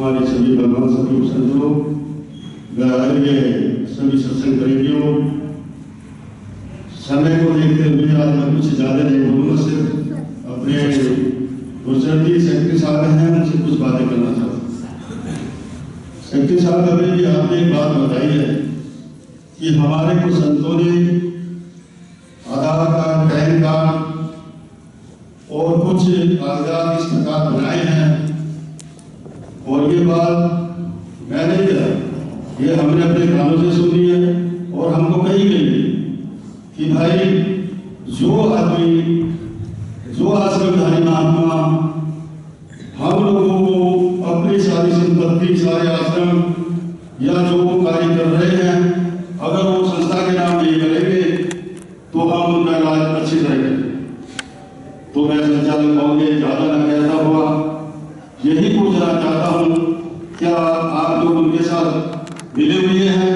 हमारे सभी भगवान सभी संतों, सभी सत्संग प्रेमियों, समय को देखते हुए आज मैं कुछ ज़्यादा नहीं बोलूँगा, सिर्फ अपने गुरचरती सेक्रेटरी साहब हैं, उनसे कुछ बातें करना चाहता हूँ। सेक्रेटरी साहब, अभी भी आपने एक बात बताई है कि हमारे कुछ संतों ने आधार कार्ड, पैन कार्ड और कुछ कागजात इस प्रकार बनाए हैं, और ये बात मैं नहीं कह रहा, ये हमने अपने कानों से सुनी है और हमको कही गई कि भाई जो आदमी, जो आश्रमधारी महात्मा हम लोगों को अपनी सारी संपत्ति, सारे आश्रम या जो वो कार्य कर रहे हैं, अगर वो संस्था के नाम नहीं करेंगे तो हम उनका इलाज अच्छी तरह करें। तो मैं संचालक होंगे ज़्यादा न कहता हुआ यही पूछना चाहता हूँ, क्या आप लोग उनके साथ मिले हुए हैं?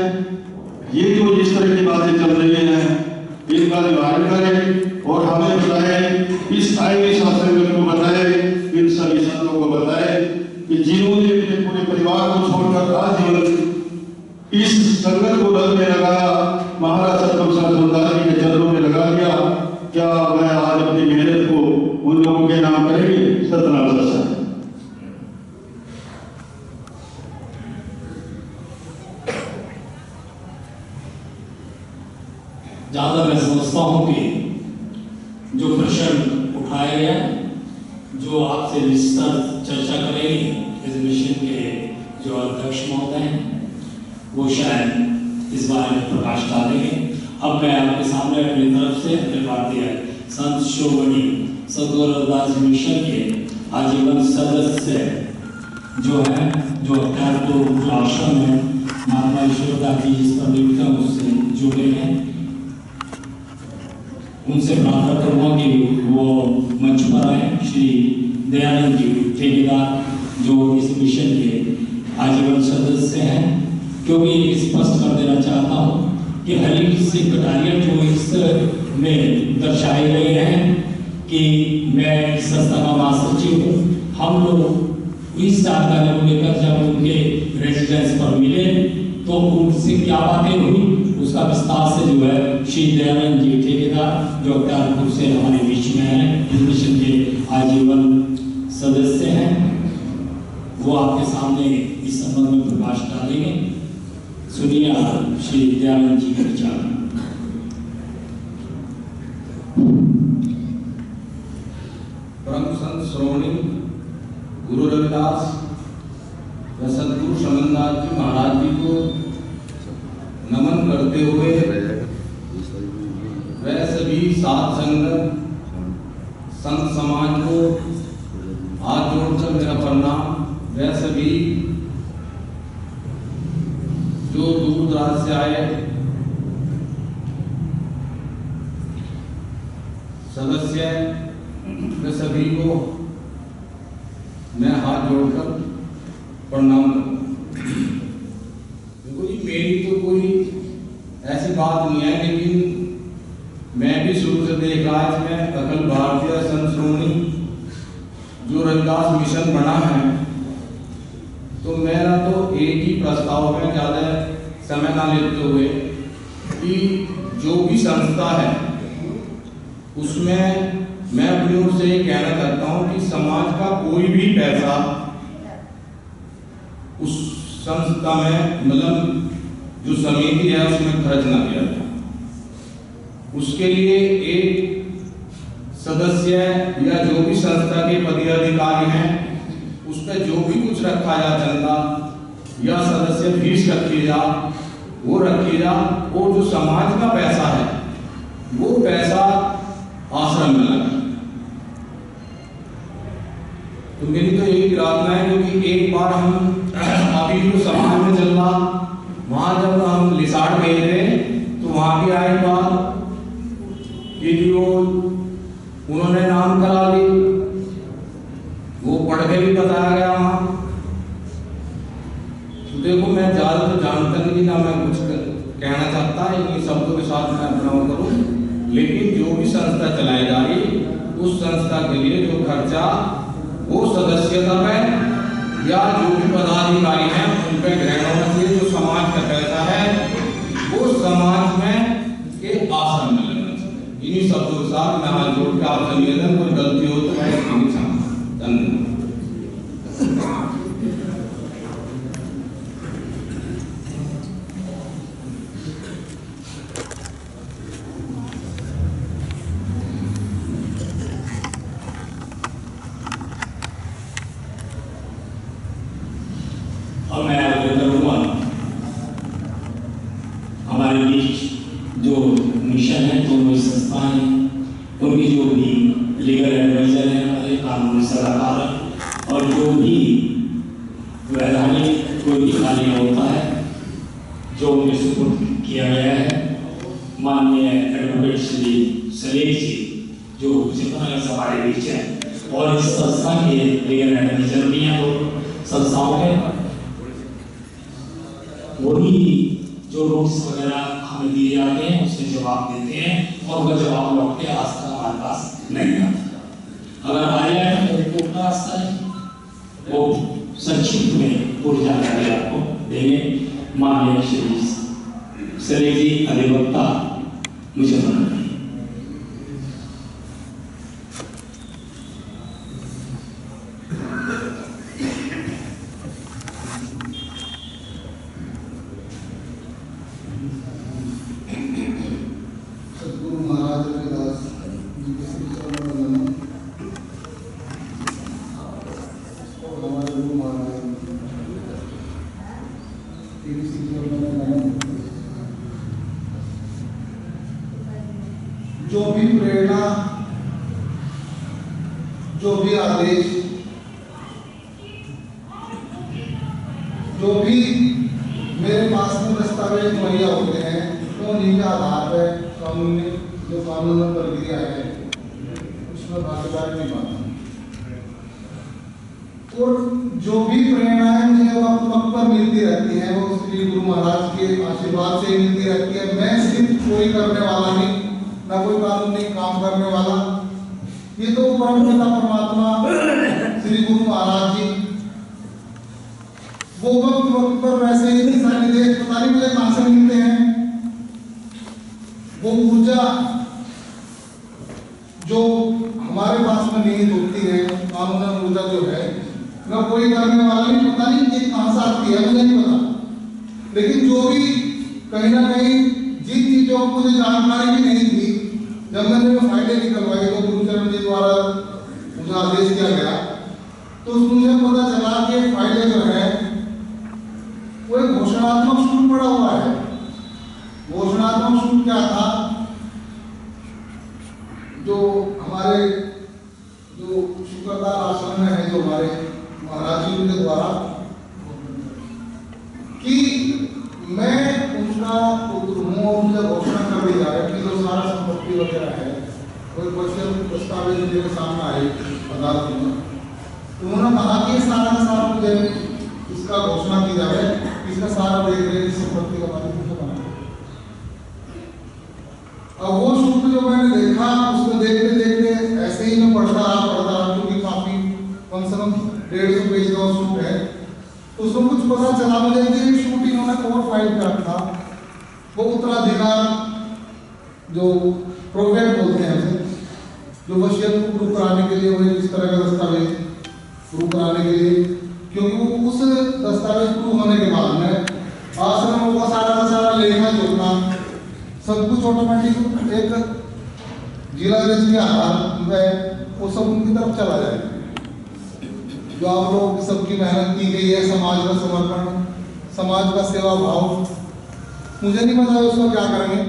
ये जो इस तरह की बातें चल रही हैं इनका निवारण करें और हमें बताएं, इस आईवी शासन को बताएं, इन सभी संतों को बताएं कि जिन्होंने अपने पूरे परिवार को छोड़कर आजीवन इस संगत को लगने लगाया, महाराज सतपाल के चरणों में लगा दिया, क्या मैं आज अपनी मेहनत को उन लोगों के नाम करेंगे? सतनाम सत्संग। ज़्यादा मैं समझता हूँ कि जो प्रश्न उठाए गए, जो आपसे विस्तार चर्चा करेंगे इस मिशन के जो अध्यक्ष महोदय हैं, वो शायद इस बारे में प्रकाश डालेंगे। अब मैं आपके सामने अपनी तरफ से अखिल भारतीय संत शिरोमणि सद्गुरु रविदास मिशन के आजीवन सदस्य जो है, जो अख्तियारपुर जो आश्रम है महात्मा ईश्वरदास जी जिस पर नियुक्त उससे जुड़े हैं, उनसे प्रार्थना करूँगा कि वो मंच पर आए। श्री दयानंद जी ठेकेदार जो इस मिशन के आजीवन सदस्य हैं, क्योंकि स्पष्ट कर देना चाहता हूँ कि हरी सिख कटारिया जो इस में दर्शाए गए हैं कि मैं संस्था का महासचिव हूँ, हम लोग इस जानकारी को लेकर जब उनके रेजिडेंस पर मिले तो उनसे क्या बातें हुई उसका विस्तार से जो है श्री दयानंद जी ठेकेदार जो अख्तियारपुर से हमारे बीच में है, इस मिशन के आजीवन सदस्य हैं, वो आपके सामने इस संबंध में प्रकाश डालेंगे। सुनिए श्री दयानंद जी के विचार। परम संत श्रोमणी गुरु रविदास व सद्गुरु शमनदास जी महाराज जी को नमन करते हुए वह सभी सात संगत संत समाज को हाथ जोड़कर मेरा प्रणाम। वह सभी जो दूर दराज से आए सदस्य, वे सभी को मैं हाथ जोड़कर प्रणाम करता हूँ। देखो जी, मेरी तो कोई ऐसी बात नहीं है, लेकिन मैं भी शुरू से देख रहा है इसमें अखिल भारतीय संत श्रोमणी जो रविदास मिशन बना है, तो मेरा तो एक ही प्रस्ताव है, ज़्यादा समय ना लेते हुए, कि जो भी संस्था है उसमें मैं अपनी ओर से ये कहना चाहता हूँ कि समाज का कोई भी पैसा उस संस्था में, मतलब जो समिति है उसमें खर्च ना किया जाए। उसके लिए एक सदस्य या जो भी संस्था के पदाधिकारी हैं उस पर जो भी कुछ रखा जा, चंदा या सदस्य फीस रखी जा, वो रखी जा, और जो समाज का पैसा है वो पैसा आश्रम में लगा। तो मेरी तो यही प्रार्थना है, क्योंकि एक बार हम अभी जो समाज में चल रहा, वहां जब हम लिसाड़ गए थे तो वहां भी आई बात कि जो उन्होंने नाम करा ली, वो पढ़ के भी बताया गया वहां। तो देखो, मैं ज्यादा तो जानता नहीं, ना मैं कुछ कहना चाहता इन्हीं शब्दों के साथ मैं अपना करूं, लेकिन जो भी संस्था चलाई जा रही उस संस्था के लिए जो खर्चा वो सदस्यता में या जो भी पदार्थ नारी हैं उन पर ग्रहण होना चाहिए। जो समाज का पैसा है वो समाज में के आश्रम में लगना चाहिए। इन्हीं शब्दों के साथ मैं हाथ जोड़ के आपसे निवेदन, कोई गलती हो तो मैं इसकी क्षमा। धन्यवाद। और मैं आवेदन करूँगा हमारे बीच जो मिशन है, दोनों संस्थाएं हैं, उनकी जो भी लीगल एडवाइजर हैं, हमारे कानूनी सलाहकार हैं, और जो भी वैधानिक कोई भी कार्य होता है जो उन्हें सुपुर्द किया गया है, माननीय एडवोकेट श्री सलेख जी जो जितना हमारे बीच है, और इस संस्था के लीगल एडवाइजर भी हैं, तो संस्थाओं के वही जो नोट्स वगैरह हमें दिए जाते हैं उसके जवाब देते हैं, और वह जवाब लौट के आज तक हमारे पास नहीं आता। अगर आ जाए तो रिपोर्ट का रास्ता है, वो संक्षिप्त में पूरी जानकारी आपको देंगे। माननीय श्री सलेख जी अधिवक्ता मुजफ्फरनगर। जो भी प्रेरणा, जो भी आदेश, जो भी मेरे पास में दस्तावेज मुहैया होते हैं, तो उन्हीं के आधार पर कानूनी जो कानून प्रक्रिया है उसमें भागीदार नहीं मानता। और जो भी प्रेरणाएं मुझे वक्त पर मिलती रहती हैं वो श्री गुरु महाराज के आशीर्वाद से मिलती रहती है। मैं सिर्फ कोई करने वाला नहीं, ना कोई कानूनी काम करने वाला, ये तो परमपिता परमात्मा श्री गुरु महाराज जी वो वक्त पर वैसे ही दिशा निर्देश पता नहीं मुझे कहां से मिलते हैं। वो ऊर्जा जो हमारे पास में निहित होती है, कानूनन ऊर्जा जो है, मैं कोई करने वाला नहीं, पता नहीं ये कहां से आती है मुझे नहीं पता। लेकिन जो भी कहीं ना कहीं जिन चीजों को मुझे जानकारी भी नहीं थी, जब मैंने वो फाइलें निकलवाई तो गुरुचरण जी द्वारा मुझे आदेश दिया गया, तो मुझे पता चला कि फाइलें जो है वो एक घोषणात्मक शूट पड़ा हुआ है। घोषणात्मक शूट क्या था? जो हमारे जो शुक्रदार आश्रम में है, जो हमारे महाराज जी के द्वारा, कि मैं उनका पुत्र हूँ और मुझे घोषणा कर दी जाए कि जो सारा संपत्ति वगैरह है कोई क्वेश्चन दस्तावेज मेरे सामने आए अदालत में, तो उन्होंने कहा कि सारा का सारा मुझे इसका घोषणा की जाए, इसका सारा देख रेख संपत्ति का मालिक मुझे बना। अब वो सूत्र जो मैंने देखा उसको देखते देखते ऐसे ही मैं पढ़ता रहा, क्योंकि काफी कम से कम 150 पेज का सूट है, तो उसमें कुछ पता चला मुझे कि शूट इन्होंने और फाइल कर रखा। वो उत्तराधिकार जो प्रोवेट बोलते हैं उसे, जो वसीयत को प्रूव कराने के लिए वो इस तरह का दस्तावेज प्रूव कराने के लिए, क्योंकि वो उस दस्तावेज प्रूव होने के बाद में आश्रमों का सारा लेखा जोखना सब कुछ ऑटोमेटिक एक जिला जज के आधार में वो सब उनकी तरफ चला जाएगा। जो आप लोग सबकी मेहनत की गई है, समाज का समर्पण, समाज का सेवा भाव, मुझे नहीं पता उसको क्या करेंगे,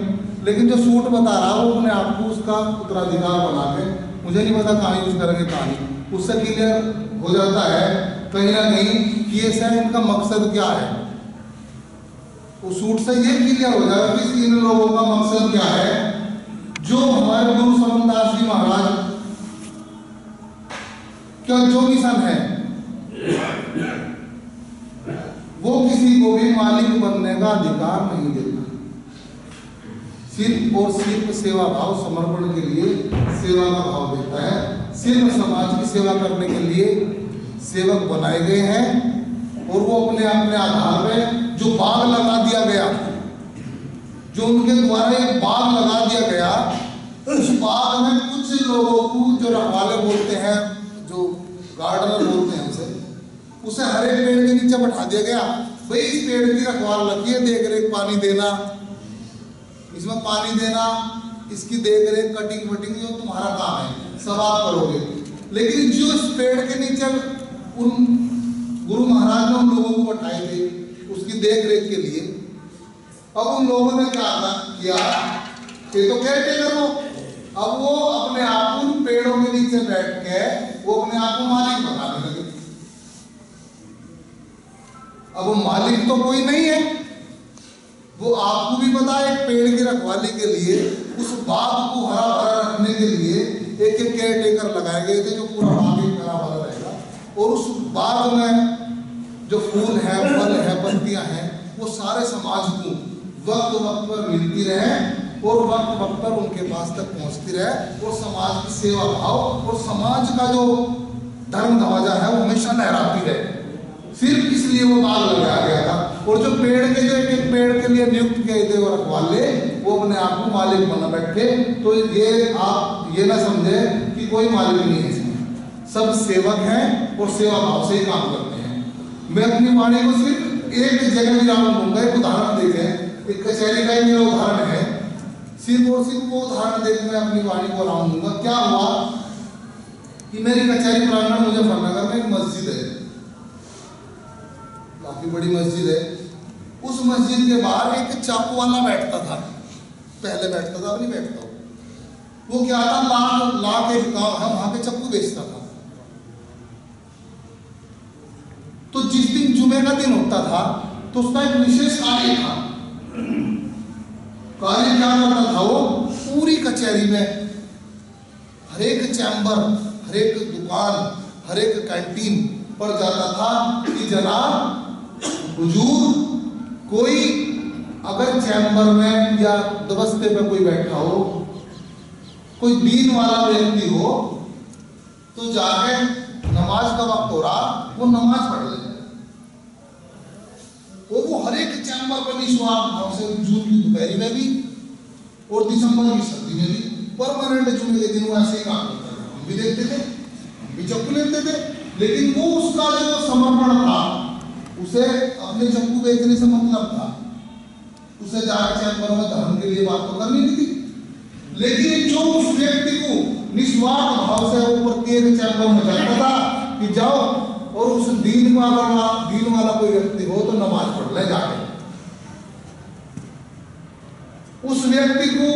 लेकिन जो सूट बता रहा वो अपने आप को उसका उत्तराधिकार बना के, मुझे नहीं पता कहाँ यूज करेंगे कहाँ नहीं, उससे क्लियर हो जाता है कहीं ना कहीं कि ऐसा इनका मकसद क्या है। उस सूट से ये क्लियर हो जाएगा कि इन लोगों का मकसद क्या है। जो हमारे गुरु समनदास जी महाराज का जो मिशन है वो किसी को भी मालिक बनने का अधिकार नहीं देता, सिर्फ और सिर्फ सेवा भाव समर्पण के लिए सेवा का भाव देता है। सिर्फ समाज की सेवा करने के लिए सेवक बनाए गए हैं और वो अपने अपने आधार पे जो बाग लगा दिया गया, जो उनके द्वारा एक बाग लगा दिया गया, उस बाग में कुछ लोगों को जो रखवाले बोलते हैं, जो गार्डनर बोलते हैं उसे हर एक पेड़ के नीचे बैठा दिया गया। भाई इस पेड़ की रखवाल रखिए, देख रेख, पानी देना, इसमें पानी देना, इसकी देख रेख, कटिंग वटिंग जो तुम्हारा काम है सब आप करोगे। लेकिन जो इस पेड़ के नीचे उन गुरु महाराज ने उन लोगों को बैठाए थे उसकी देख रेख के लिए, अब उन लोगों ने क्या किया, ये तो केयर टेकर हो, अब वो अपने आप उन पेड़ों के नीचे बैठ के वो अपने आप को मालिक बनाने लगे। अब वो मालिक तो कोई नहीं है, वो आपको भी पता है एक पेड़ की रखवाली के लिए, उस बाग को हरा भरा रखने के लिए एक एक केयर टेकर लगाए गए थे जो पूरा बाग एक हरा भरा रहेगा, और उस बाग में जो फूल है, फल है, पत्तियां हैं, वो सारे समाज को वक्त वक्त पर मिलती रहे और वक्त वक्त पर उनके पास तक पहुंचती रहे, और समाज की सेवा भाव और समाज का जो धर्म ध्वजा है वो हमेशा लहराती रहे। सिर्फ इसलिए वो बाग लगाया गया था। और जो पेड़ के जो एक एक पेड़ के लिए नियुक्त किए थे वो रखवाले, वो अपने आप को मालिक बना बैठे। तो ये आप ये ना समझे कि कोई मालिक नहीं है, इसमें सब सेवक हैं और सेवा भाव से ही काम करते हैं। मैं अपनी वाणी को सिर्फ एक जगह विराम दूंगा, एक उदाहरण देखें, एक कचहरी का ही मेरा उदाहरण है, सिर्फ और सिर्फ वो उदाहरण देख मैं अपनी वाणी को आराम दूंगा। क्या हुआ कि मेरी कचहरी प्रांगण मुजफ्फरनगर में एक मस्जिद है, काफी बड़ी मस्जिद है। उस मस्जिद के बाहर एक चाकू वाला बैठता था, पहले बैठता था, अब नहीं बैठता। वो क्या था, लाख एक गांव है वहां पे चाकू बेचता था। तो जिस दिन जुमे का दिन होता था तो उसका एक विशेष कार्य था। कार्य क्या करता था, वो पूरी कचहरी में हर एक चैम्बर, हर एक दुकान, हर एक कैंटीन पर जाता था कि जनाब हुजूर, कोई अगर चैम्बर में या दबस्ते पे कोई बैठा हो, कोई दीन वाला व्यक्ति हो, तो जाके नमाज का वक्त हो रहा, वो नमाज पढ़ ले। और वो हर एक चैम्बर पर निस्वार्थ भाव से जून की दोपहरी में भी और दिसंबर की सर्दी में भी परमानेंट जुमे के दिन वो ऐसे ही काम करता था। हम भी देखते थे, हम भी चक्कू लेते थे, लेकिन वो उसका जो समर्पण था, उसे अपने चक्कू बेचने से मतलब था, उसे जाकर चैम्बर में धर्म के लिए बात तो करनी नहीं थी। लेकिन जो उस व्यक्ति को निस्वार्थ भाव से वो प्रत्येक चैम्बर में जाता था कि जाओ और उस दीन वाला कोई व्यक्ति हो तो नमाज पढ़ ले जाके, उस व्यक्ति को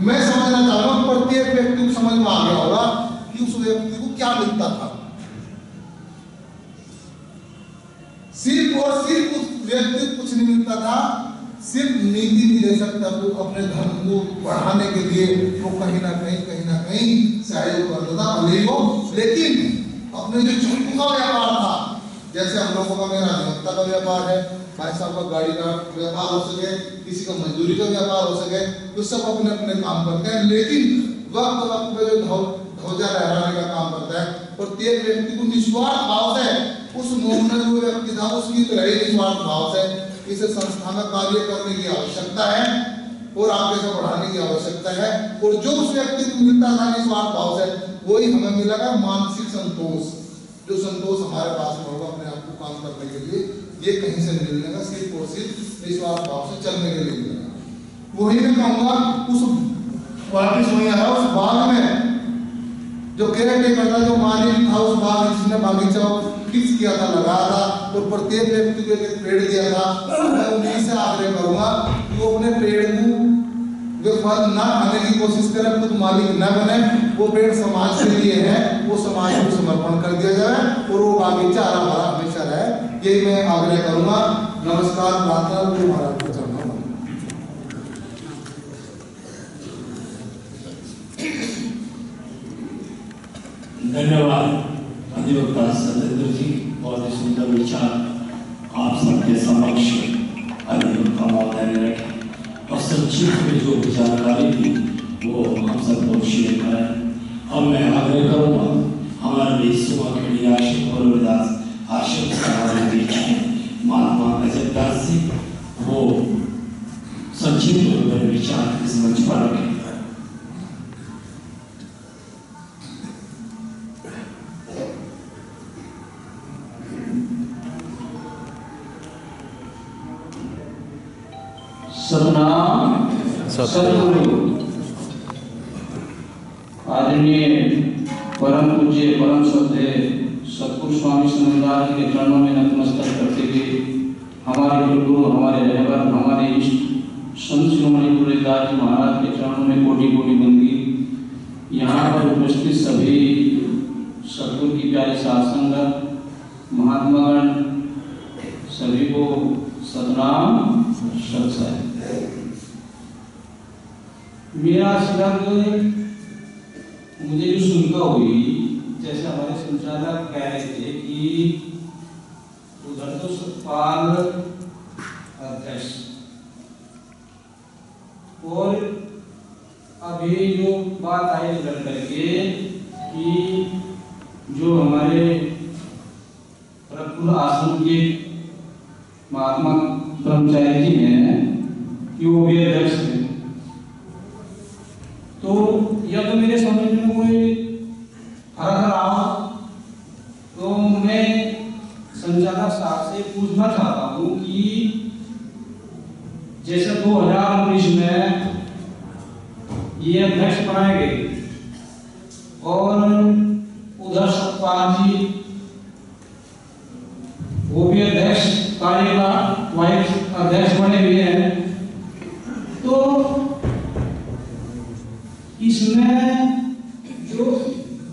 मैं समझना चाहूंगा, प्रत्येक व्यक्ति को समझ में आ गया होगा कि उस व्यक्ति को क्या मिलता था। सिर्फ और सिर्फ उस व्यक्ति को कुछ नहीं मिलता था, सिर्फ नीति भी दे सकता तो अपने धर्म को बढ़ाने के लिए वो कहीं ना कहीं सहयोग करता था, भले ही हो। लेकिन अपने जो चक्कू का व्यापार था, जैसे हम लोगों का मेरा अधिवक्ता का व्यापार है, भाई साहब का गाड़ी का व्यापार हो सके, किसी का मजदूरी का व्यापार हो सके, तो सब अपने अपने काम करते हैं। लेकिन वक्त वक्त पे जो ध्वजा लहराने का काम करता है, प्रत्येक व्यक्ति को निस्वार्थ भाव से, उस मोहन में जो व्यक्ति था उसकी तरह ही निस्वार्थ भाव से इस संस्था में कार्य करने की आवश्यकता है और आगे से बढ़ाने की आवश्यकता है। और जो उस व्यक्ति को मिलता था निस्वार्थ भाव से, वही हमें मिलेगा मानसिक संतोष। जो संतोष हमारे पास में होगा अपने आप को काम करने के लिए, ये कहीं से नहीं मिलेगा, सिर्फ और सिर्फ निस्वार्थ भाव से चलने के लिए मिलेगा। वही मैं कहूँगा, उस वापिस वही आ रहा, उस बाग में जो केयर टेकर था, जो मालिक था उस बाग, जिसने बागीचा फिक्स किया था, लगाया था और प्रत्येक व्यक्ति को एक पेड़ दिया था, मैं उन्हीं से आग्रह करूंगा कि वो अपने पेड़ को वे फल ना खाने की कोशिश करें, खुद मालिक न बने। वो पेड़ समाज के लिए है, वो समाज को समर्पण कर दिया जाए और वो बागीचा हरा भरा हमेशा रहे, ये मैं आग्रह करूंगा। नमस्कार, प्रार्थना गुरु महाराज को चरणों में। धन्यवाद अधिवक्ता सतेंद्र जी, बहुत ही सुंदर विचार आप सबके समक्ष अधिवक्ता महोदय ने रखे और संक्षिप्त में जो जानकारी थी वो हम सबको शेयर करें। अब मैं आग्रह करूँगा हमारे सुबह के लिए आशिक और विदास आशिक समाज बीच संक्षिप्त में मेरे विचार इस मंच पर रखें। सतनाम सतगुरु आदरणीय परम पूज्य परम श्रद्धेय सतगुरु स्वामी सनंदास जी के चरणों में नतमस्तक करते हुए हमारे गुरु हमारे रहबर हमारे इष्ट संत शिरोमणि गुरु रविदास जी महाराज के चरणों में कोटि कोटि बंदगी। यहाँ पर उपस्थित सभी सतगुरु की प्यारी साध संगत महात्मागण सभी को सतनाम सत्संग। मेरा सिलग मुझे जो सुनता हुई, जैसे हमारे संचालक कह रहे थे कि उधर तो सतपाल अध्यक्ष और अभी जो बात आई निकल करके कि जो हमारे प्रफुल्ल आश्रम के महात्मा ब्रह्मचारी जी हैं कि वो भी अध्यक्ष हैं, तो यह तो मेरे समझ में कोई फर्क रहा, तो मैं संचालक साहब से पूछना चाहता हूँ कि जैसे 2019 में ये अध्यक्ष बनाए गए और उधर सतपाल जी वो भी अध्यक्ष कार्यकाल वाइस अध्यक्ष बने हुए हैं, तो इसमें जो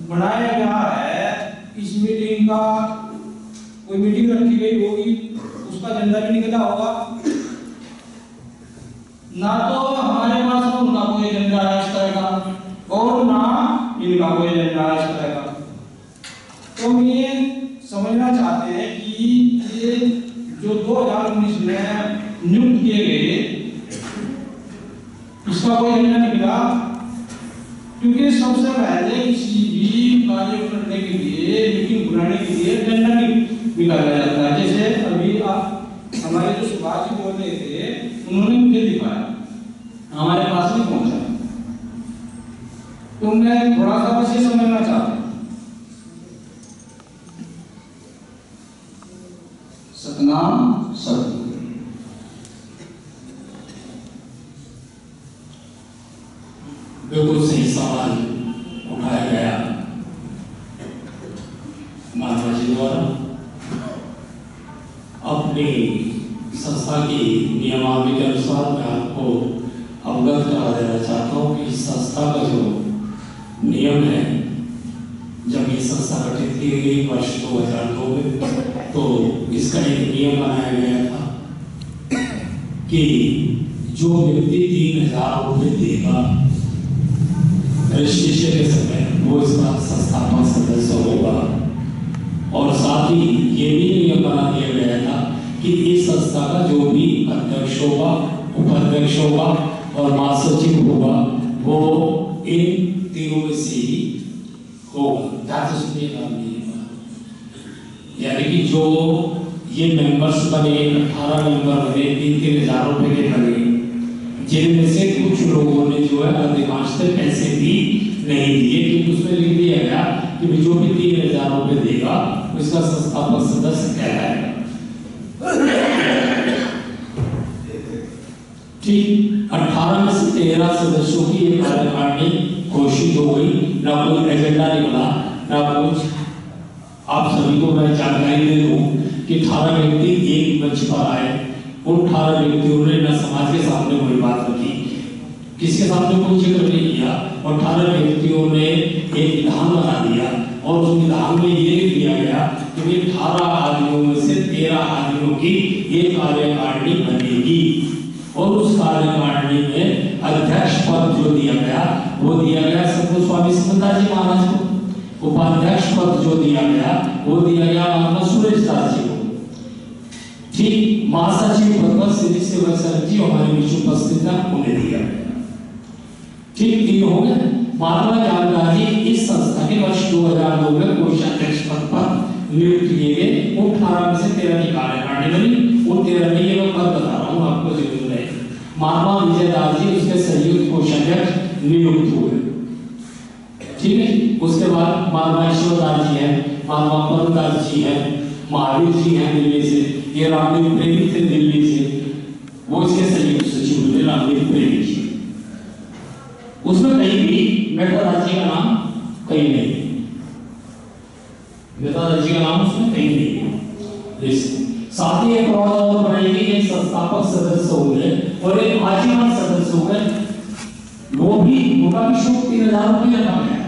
बनाया गया है इस मीटिंग का कोई मीटिंग रखी गई होगी, उसका एजेंडा भी निकला होगा ना, तो हमारे पास उनका कोई एजेंडा है इस तरह का और ना इनका कोई एजेंडा है इस तरह का। तो हम ये समझना चाहते हैं कि ये जो 2019 में नियुक्त किए गए इसका कोई एजेंडा निकला, क्योंकि सबसे पहले किसी भी कार्य को करने के लिए मीटिंग बुलाने के लिए एजेंडा निकाला जाता है। जैसे अभी हमारे जो सुभाष जी बोल रहे थे उन्होंने मुझे दिखाया, हमारे पास नहीं पहुंचा, तो मैं थोड़ा सा बस ये समझना चाहता हूं। सतनाम सतगुरु। बिल्कुल सही सवाल उठाया गया महात्मा जी द्वारा। अपनी संस्था की नियमावली के अनुसार मैं आपको अवगत करा देना चाहता हूँ कि इस संस्था का जो नियम है, जब ये संस्था गठित की गई वर्ष 2002 में, तो इसका एक नियम बनाया गया था कि जो व्यक्ति 3000 रुपये देगा रजिस्ट्रेशन के समय वो इसका संस्थापक सदस्य होगा, और साथ ही ये भी नियम बना दिया गया था कि इस संस्था का जो भी अध्यक्ष होगा, उपाध्यक्ष होगा और महासचिव होगा वो इन तीनों में से ही होगा। यानी कि जो ये मेंबर्स बने, 18 मेंबर बने, 3,000 रुपए के बने, जिनमें से कुछ लोगों ने जो है अधिकांश पैसे भी नहीं दिए, क्योंकि उसमें लिख दिया गया कि जो भी 3,000 रुपए देगा उसका संस्थापक सदस्य कहलाएगा। ठीक 18 में से 13 सदस्यों की एक कार्यकारिणी घोषित हो गई, ना कोई एजेंडा निकला ना कुछ। आप सभी को मैं जानकारी दे दूं कि 18 व्यक्ति एक मंच पर आए, उन 18 व्यक्तियों ने न समाज के सामने कोई बात रखी, किसके सामने कोई जिक्र नहीं किया, और 18 व्यक्तियों ने एक विधान बना दिया और उस विधान में ये लिख दिया गया कि 18 आदमियों में से 13 आदमियों की एक कार्यकारिणी बनेगी, और उस कार्यकारिणी में अध्यक्ष पद जो दिया गया वो दिया गया सतगुरु स्वामी समंदास जी महाराज को, उपाध्यक्ष पद जो दिया गया वो दिया गया महात्मा सुरेश दास जी को। ठीक महासचिव पद पर श्री सेवा सर जी हमारे बीच उपस्थित था, उन्हें दिया गया। ठीक 3 हो गए। महात्मा ज्ञानदास जी इस संस्था के वर्ष 2002 में कोषाध्यक्ष पद पर नियुक्त किए गए। 18 में से 13 की कार्यकारिणी बनी, उन 13 में ये मैं पद बता रहा हूँ आपको जरूर है। महात्मा विजयदास जी उसके संयुक्त कोषाध्यक्ष नियुक्त हुए। ठीक है, उसके बाद महात्मा ईश्वरदास जी हैं, महात्मा परमदास जी हैं, महावीर जी हैं दिल्ली से, ये रामदेव प्रेमी थे दिल्ली से, वो इसके संयुक्त सचिव हुए रामदेव प्रेमी जी। उसमें कहीं भी मेहतादास जी का नाम कहीं नहीं, मेहतादास जी का नाम उसमें कहीं नहीं है। साथ ही एक और बनाई गई, एक संस्थापक सदस्य होंगे और एक आजीवन सदस्य होंगे, वो भी उनका भी शुल्क 3000 रुपये रखा गया।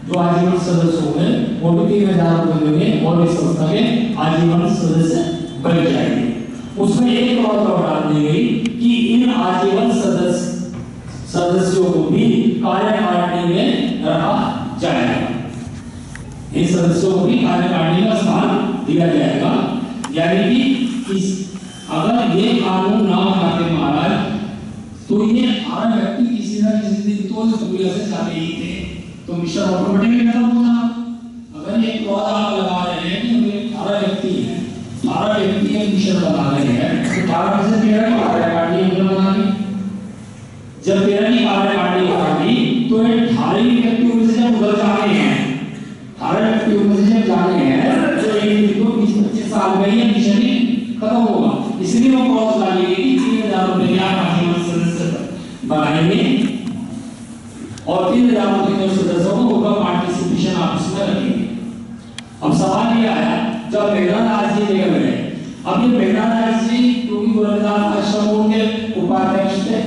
जो आजीवन सदस्य होंगे वो भी 3000 रुपये देंगे और इस संस्था के आजीवन सदस्य बन जाएंगे। उसमें एक और डाल दी गई कि इन आजीवन सदस्यों को भी कार्यकारिणी में रखा जाएगा, इन सदस्यों को भी कार्यकारिणी का स्थान दिया जाएगा। यानी कि अगर ये कानून ना बनाते महाराज तो ये हर व्यक्ति किसी ना किसी दिन तो इस दुनिया से जाते ही थे, तो मिशन ऑटोमेटिकली खत्म होगा। अगर ये क्लॉज आप लगा रहे हैं कि हम 18 व्यक्ति हैं, 18 व्यक्ति एक मिशन लगा रहे हैं, तो 18 में से 13 कार्यकारिणी हमने बना ली। जब 13 की कार्यकारिणी बना ली तो ये 18 व्यक्तियों में से जब उधर जाने हैं, 18 व्यक्तियों में से जब जाने हैं तो एक तो 20-25 साल में ये मिशन ही खत्म होगा। इसलिए वो क्लॉज लगा ली कि 3000 रुपये की आप आजीवन सदस्य बनाएंगे और 3000 रुपये के सदस्यों को उनका पार्टिसिपेशन आप इसमें रखेंगे। अब सवाल ये आया, जब मेघनादास जी निकल गए, अब ये मेघनादास जी क्योंकि गोरखनाथ आश्रम के उपाध्यक्ष थे,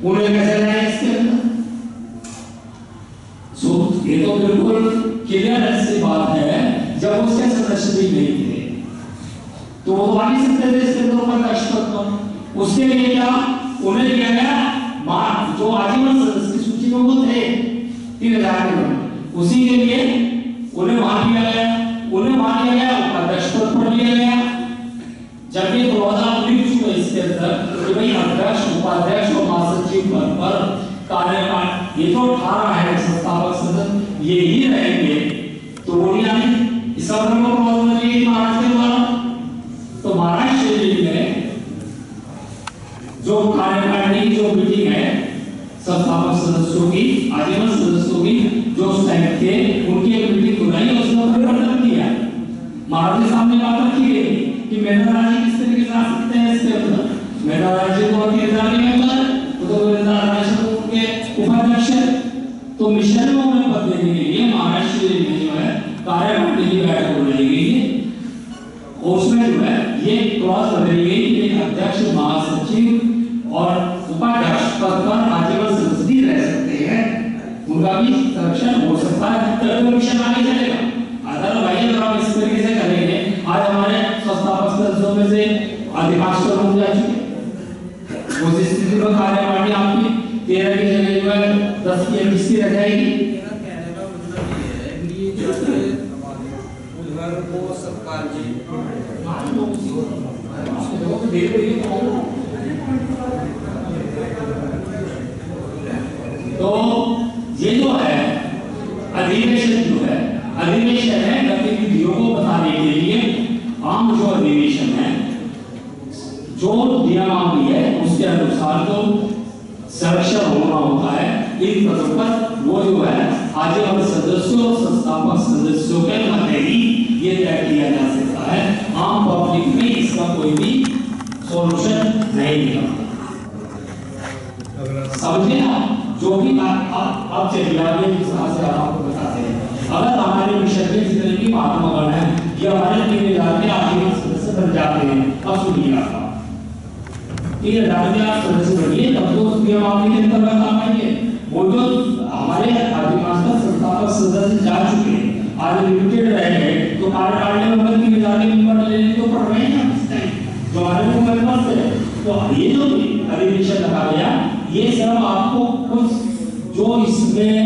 उन्हें कैसे लाए इसके अंदर? ये तो बिल्कुल क्लियर ऐसी बात है, जब उसके सदस्य भी नहीं थे तो वो आ नहीं सकते थे इसके अंदर उपाध्यक्ष। उसके लिए क्या उन्हें दिया गया, जो आजीवन सदस्य की सूची में वो थे 3000 के, उसी के लिए उन्हें वहां दिया गया, उपाध्यक्ष पद पर लिया गया। जब ये 2000 लिख चुके इसके अंदर कि भाई अध्यक्ष, उपाध्यक्ष और महासचिव पद पर कार्यकाल ये तो 18 है संस्थापक सदस्य ये ही रहेंगे, तो वो नहीं आने इस अवसर को क्लॉज में महाराज के द्वारा। तो महाराष्ट्र में जो कार्यकारिणी की जो मीटिंग है संस्थापक सदस्यों की, आजीवन सदस्यों की जो उस टाइम थे, उनकी एक मीटिंग बुलाई, उसमें परिवर्तन किया। महाराज के सामने बात रखी गई कि मेघनादास जी किस तरीके से आ सकते हैं इसके अंदर। मेघनादास जी को 3000 मेंबर, तो मेघनादास जी उनके उपाध्यक्ष, तो मिशन में उन्हें पद देने के लिए महाराष्ट्र में जो है कार्यकारिणी की बैठक बुलाई गई है। उसमें जो है ये क्लॉज बनाई गई कि अध्यक्ष, महासचिव और उपाध्यक्ष पद पर आजीवन सदस्य रह सकते हैं, उनका भी संरक्षण हो सकता है, तब मिशन आगे चलेगा। अदरवाइज अगर हम इस तरीके से करेंगे, आज हमारे संस्थापक सदस्यों में से अधिकांश तो लोग जा चुके, उस स्थिति में कार्यकारिणी आपकी 13 की जगह जो है 10 की 20 की रह जाएगी। उधर वो सरकार जी तो ये जो है अधिवेशन है गतिविधियों को बताने के लिए आम जो अधिवेशन है, जो नियमावली है उसके अनुसार जो संरक्षण होना होता है इन पदों पर, वो जो है आजीवन सदस्यों और संस्थापक सदस्यों के मध्य ही ये तय किया जा सकता है। आम पब्लिक में इसका कोई भी सॉल्यूशन नहीं मिला। समझे आप? जो भी आप चलिए आगे हिसाब से आपको बताते हैं। अगर हमारे मिशन के जितने भी महात्मागण हैं ये हमारे 3000 के आजीवन सदस्य बन जाते हैं, अब सुनिए आप 3000 के आप सदस्य बनिए तब तो नियमावली के अंतर्गत आप आएंगे। वो जो हमारे अधिकांश संस्थापक सदस्य जा चुके हैं, आज लिमिटेड रह गए, तो कार्यकारिणी में 3000 के मेंबर लेने तो पड़ रहे हैं जो हमारे को मेंबर्स है। तो ये जो अधिवेशन लगा गया, ये सब आपको कुछ जो इसमें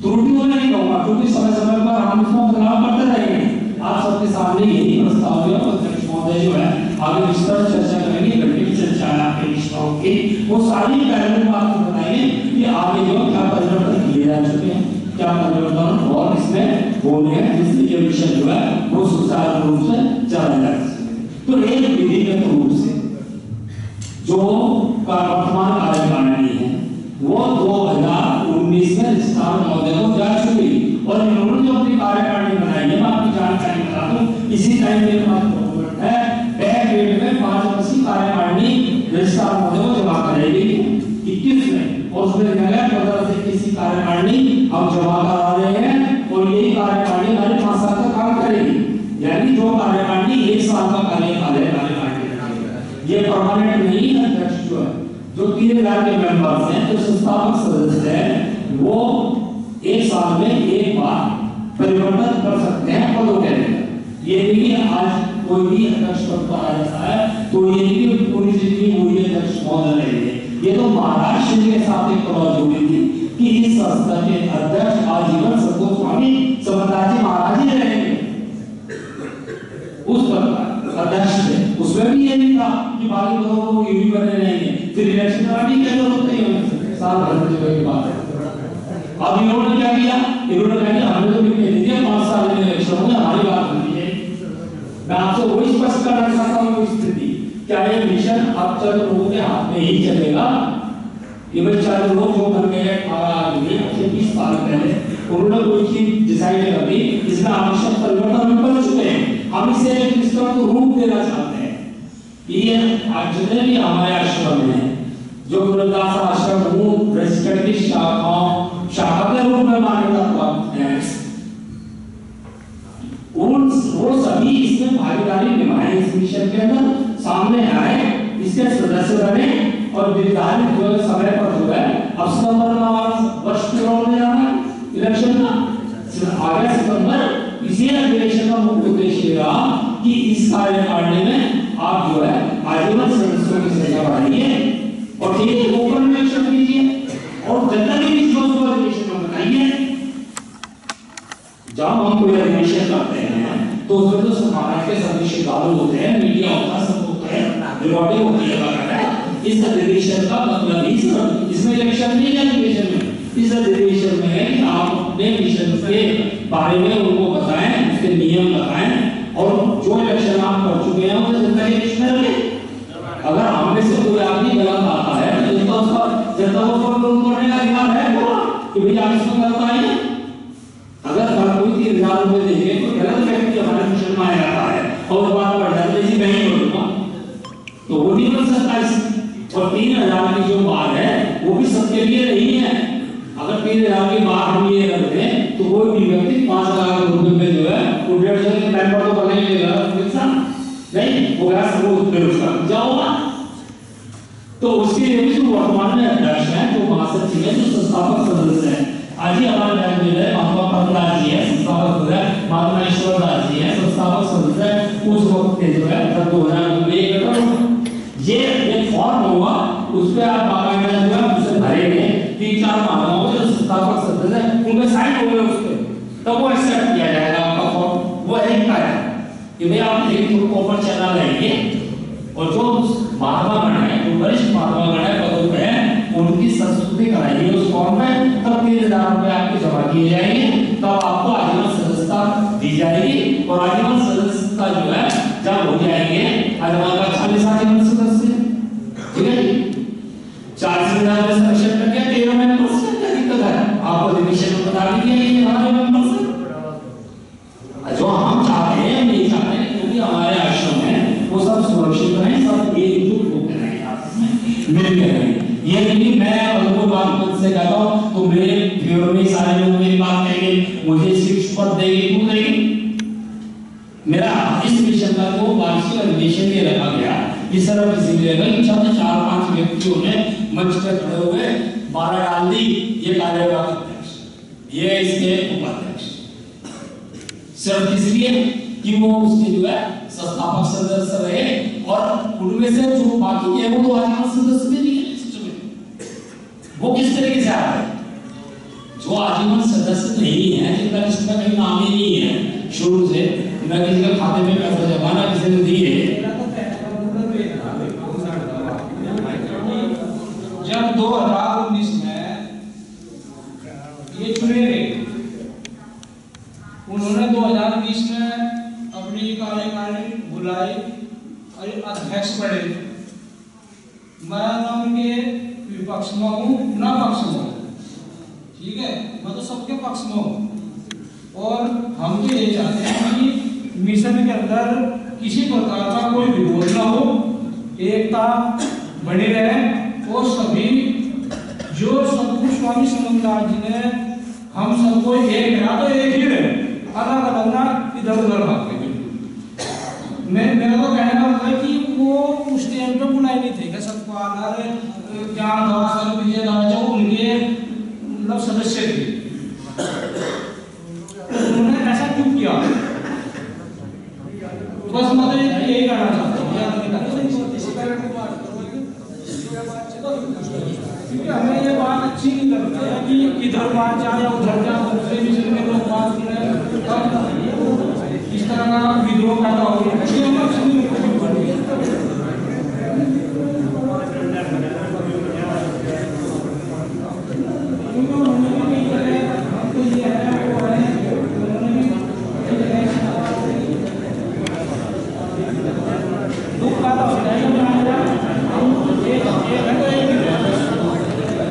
त्रुटियों में नहीं कहूँगा, क्योंकि समय समय पर हम इसमें बदलाव करते रहेंगे। आप सबके सामने यही प्रस्ताव है, अध्यक्ष महोदय जो है आगे विस्तार चर्चा करेंगे, घंटे की चर्चा है आपके विषयों की, वो सारी पहलू आपको बताएंगे कि आगे जो क्या परिवर्तन किए जा चुके हैं, क्या परिवर्तन और इसमें होने हैं, जिससे ये विषय जो है वो सुचारू रूप से चला जा सके। तो एक विधिगत रूप से जो वर्तमान इसी टाइम मेरे पास डॉक्यूमेंट है, बैक डेट में 5 कार्यकारिणी रजिस्ट्रार महोदय को जमा करेगी 21 में, और उसमें लिखा गया 15 से 21 कार्यकारिणी हम जमा करा रहे हैं और यही कार्यकारिणी हमारे 5 साल का काम करेगी। यानी जो कार्यकारिणी 1 साल का कार्यकाल है, ये परमानेंट नहीं है। अध्यक्ष जो 3000 के मेंबर्स हैं, जो संस्थापक सदस्य हैं, वो 1 साल में एक बार परिवर्तन कर सकते हैं पदों के अंदर। ये भी आज कोई भी अध्यक्ष पद पर आ जाता है तो ये भी पूरी जिंदगी वही अध्यक्ष महोदय रहेंगे। ये तो महाराष्ट्र के साथ एक क्लॉज हुई थी कि इस संस्था के अध्यक्ष आजीवन संतोष स्वामी समताजी महाराज ही रहेंगे उस पद पर अध्यक्ष थे। उसमें भी ये नहीं था कि बाकी पदों को ये भी बने रहेंगे, फिर इलेक्शन करानी क्या जरूरत नहीं है, साल भर की बात है। अब इन्होंने क्या किया, इन्होंने कहा कि हमने तो भी कह दिया 5 साल में इलेक्शन होंगे, हमारी बात होनी है। मैं आपसे वही स्पष्ट करना चाहता हूँ स्थिति क्या ये मिशन अब तक लोगों के हाथ में ही चलेगा। ये बेचारे लोग जो बन गए 18 आदमी 20 साल पहले, उन्होंने कोई चीज डिसाइड कर दी, इसमें आवश्यक परिवर्तन हम कर चुके हैं, हम इसे इस तरह को रूप देना चाहते हैं। ये आज जितने भी हमारे आश्रम में जो गुरुदास आश्रम रजिस्टर्ड की शाखा के रूप में मान्यता प्राप्त है, वो सभी इसमें भागीदारी निभाए, इस मिशन के अंदर सामने आए, इसके सदस्य बने और निर्धारित जो समय पर जो है अब सितंबर वर्ष पूरा होने जा रहा है इलेक्शन का, आगे सितंबर। इसी अधिवेशन का मुख्य उद्देश्य रहा कि इस कार्यकारिणी में आप जो है आजीवन सदस्यों की संख्या बढ़ाइए और ठीक है ओपन इलेक्शन कीजिए और जनता के बीच दोस्तों अधिवेशन में बताइए। जब हम कोई अधिवेशन करते हैं तो उसमें तो समाज के सभी श्रद्धालु होते हैं, मीडिया होता है, सब होते हैं, रिकॉर्डिंग होती है। इस अधिवेशन का मतलब ही इसमें इलेक्शन नहीं है, अधिवेशन में इस अधिवेशन में है कि आप अपने मिशन के बारे में उनको बताएं, उसके नियम बताएं और जो इलेक्शन आप कर चुके हैं उसे जनता के बीच में रखें। अगर हम में से कोई आदमी गलत आता है तो जनता को करने का अधिकार है कि भैया आप इसमें गलत आए हैं। अगर कोई 3000 रुपए देंगे तो गलत व्यक्ति हमारे मिशन में आ जाता है और बात बढ़ जाती है, मैं ही बोलूंगा तो वो नहीं बन सकता इसमें। और 3000 की जो बात है वो भी सबके लिए नहीं है। अगर 3000 की बात हम ये करते हैं तो कोई भी व्यक्ति 5 लाख रुपए में जो है वो 150 के मेंबर तो बने नहीं, वो गया सब बेरोजगार जाओगा। तो उसके लिए जो वर्तमान में अध्यक्ष है, जो महासचिव है, जो संस्थापक सदस्य है, आज ही हमारे बैंक में है महात्मा प्रहलाद जी है, संस्थापक सदस्य महात्मा ईश्वर दास जी है, संस्थापक सदस्य उस वक्त के जो है 2001 ये एक फॉर्म होगा, उस पे आप बाकायदा जो है उसे भरेंगे, 3-4 महात्माओं जो संस्थापक सदस्य है उनके साइन होंगे उस पे, तब वो एक्सेप्ट किया जाएगा आपका फॉर्म। वो एक का है कि भाई आप एक ओपन चैनल लेंगे और जो महात्मा गण है, जो वरिष्ठ महात्मा गण है पदों पे उनकी संस्कृति कराइए उस फॉर्म में, तब 3000 रुपए आपके जमा किए जाएंगे, तब आपको आजीवन सदस्यता दी जाएगी। और आजीवन सदस्यता जो है जब हो जाएंगे, आज हमारे पास 40 आजीवन सदस्य, ठीक है जी, 40,000 में सिलेक्शन करके 13 में परसेंट क्या दिक्कत है, आपको अधिवेशन में बता दीजिए ये हमारे मेंबर्स हैं। जो हम चाहते हैं नहीं चाहते हैं, क्योंकि हमारे आश्रम में वो सब सुरक्षित रहें, सब एकजुट होकर रहें, मिलकर रहें। ये नहीं मैं उनको बात से कहता हूँ तो मेरे फेवर में सारे लोग मेरी बात कहेंगे, मुझे शीर्ष पद देंगे, क्यों देंगे। मेरा इस मिशन का तो वार्षिक अधिवेशन ये रखा गया इस तरह इसलिए कि 4-5 व्यक्तियों ने मंच पर खड़े हुए 12 डाल दी, ये कार्यवाहक अध्यक्ष, ये इसके उपाध्यक्ष, सिर्फ इसलिए कि वो उसके जो है संस्थापक सदस्य रहे और उनमें से जो बाकी है वो तो आजीवन सदस्य भी नहीं है। वो किस तरीके से आता है, जो आजीवन सदस्य नहीं है, जिनका किसी का कहीं नाम ही नहीं है शुरू से, न किसी के खाते में पैसा जमा ना किसी ने दिए। जब 2019 में ये चुने गए, उन्होंने 2020 में अपनी कार्यकारिणी बुलाई और अध्यक्ष बने। मैं ना उनके विपक्ष में हूँ ना पक्ष में हूँ, ठीक है, मैं तो सबके पक्ष में हूँ। और हम तो ये चाहते हैं कि मिशन के अंदर किसी प्रकार का कोई विरोध ना हो, एकता बनी रहे और सभी जो सतगुरु स्वामी समंदास जी ने हम सबको एक करा तो एक ही रहे, अलग अलग ना इधर उधर भागते। मेरा तो कहने का मतलब है कि वो उस टाइम पे बुलाए नहीं थे कि सतपाल ज्ञान दास विजय दास जो उनके मतलब सदस्य थे, उन्होंने ऐसा क्यों किया? बस मतलब यही कहना चाहता हूँ, क्योंकि हमें ये बात अच्छी नहीं लगती है कि इधर बात जाए या उधर जाए, दूसरे मिशन में लोग बात करें, इस तरह का विद्रोह पैदा हो गया।